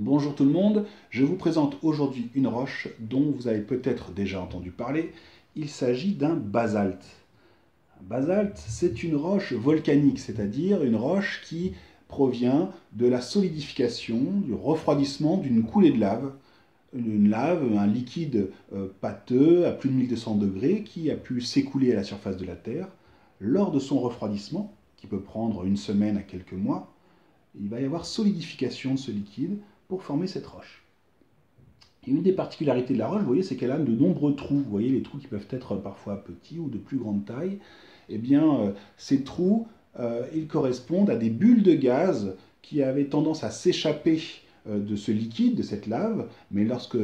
Bonjour tout le monde, je vous présente aujourd'hui une roche dont vous avez peut-être déjà entendu parler. Il s'agit d'un basalte. Un basalte, c'est une roche volcanique, c'est-à-dire une roche qui provient de la solidification, du refroidissement d'une coulée de lave. Une lave, un liquide pâteux à plus de 1200 degrés qui a pu s'écouler à la surface de la Terre. Lors de son refroidissement, qui peut prendre une semaine à quelques mois, il va y avoir solidification de ce liquide pour former cette roche. Et une des particularités de la roche, vous voyez, c'est qu'elle a de nombreux trous. Vous voyez les trous qui peuvent être parfois petits ou de plus grande taille. Eh bien, ces trous, ils correspondent à des bulles de gaz qui avaient tendance à s'échapper de ce liquide, de cette lave, mais lorsque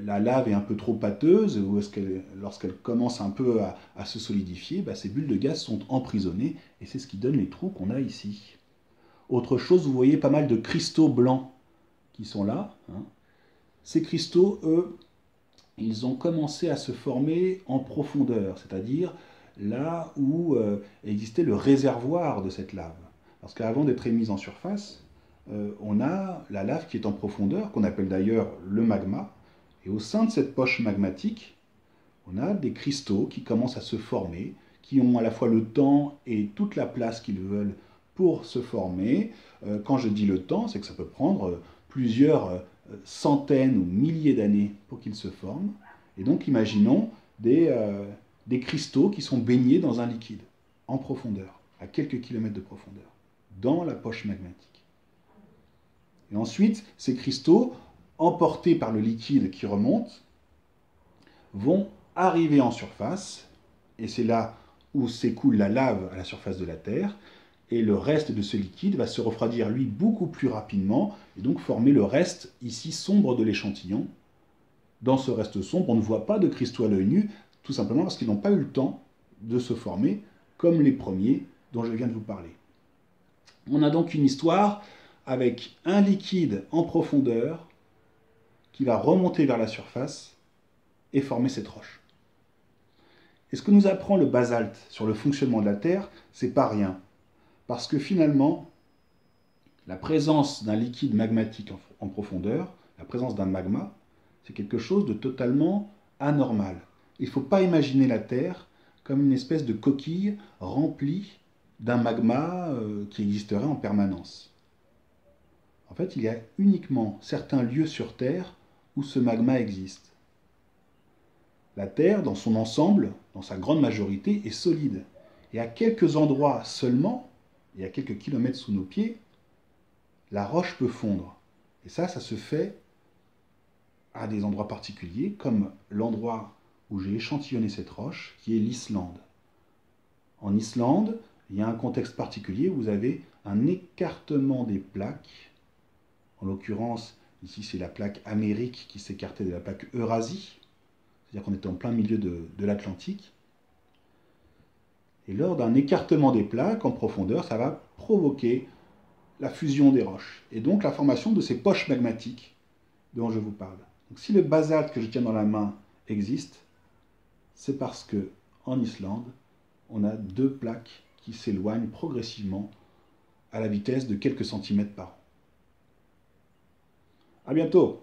la lave est un peu trop pâteuse, ou lorsqu'elle commence un peu à se solidifier, bah, ces bulles de gaz sont emprisonnées, et c'est ce qui donne les trous qu'on a ici. Autre chose, vous voyez pas mal de cristaux blancs qui sont là, hein. Ces cristaux, eux, ils ont commencé à se former en profondeur, c'est-à-dire là où existait le réservoir de cette lave. Parce qu'avant d'être émise en surface, on a la lave qui est en profondeur, qu'on appelle d'ailleurs le magma, et au sein de cette poche magmatique, on a des cristaux qui commencent à se former, qui ont à la fois le temps et toute la place qu'ils veulent pour se former. Quand je dis le temps, c'est que ça peut prendre plusieurs centaines ou milliers d'années pour qu'ils se forment. Et donc imaginons des cristaux qui sont baignés dans un liquide, en profondeur, à quelques kilomètres de profondeur, dans la poche magmatique. Et ensuite, ces cristaux, emportés par le liquide qui remonte, vont arriver en surface, et c'est là où s'écoule la lave à la surface de la Terre, et le reste de ce liquide va se refroidir, lui, beaucoup plus rapidement, et donc former le reste, ici, sombre de l'échantillon. Dans ce reste sombre, on ne voit pas de cristaux à l'œil nu, tout simplement parce qu'ils n'ont pas eu le temps de se former, comme les premiers dont je viens de vous parler. On a donc une histoire avec un liquide en profondeur qui va remonter vers la surface et former cette roche. Et ce que nous apprend le basalte sur le fonctionnement de la Terre, c'est pas rien. Parce que finalement, la présence d'un liquide magmatique en profondeur, la présence d'un magma, c'est quelque chose de totalement anormal. Il ne faut pas imaginer la Terre comme une espèce de coquille remplie d'un magma qui existerait en permanence. En fait, il y a uniquement certains lieux sur Terre où ce magma existe. La Terre, dans son ensemble, dans sa grande majorité, est solide. Et à quelques endroits seulement, et à quelques kilomètres sous nos pieds, la roche peut fondre. Et ça se fait à des endroits particuliers, comme l'endroit où j'ai échantillonné cette roche, qui est l'Islande. En Islande, il y a un contexte particulier où vous avez un écartement des plaques. En l'occurrence, ici c'est la plaque Amérique qui s'écartait de la plaque Eurasie. C'est-à-dire qu'on était en plein milieu de l'Atlantique. Et lors d'un écartement des plaques en profondeur, ça va provoquer la fusion des roches, et donc la formation de ces poches magmatiques dont je vous parle. Donc si le basalte que je tiens dans la main existe, c'est parce que en Islande, on a deux plaques qui s'éloignent progressivement à la vitesse de quelques centimètres par an. À bientôt!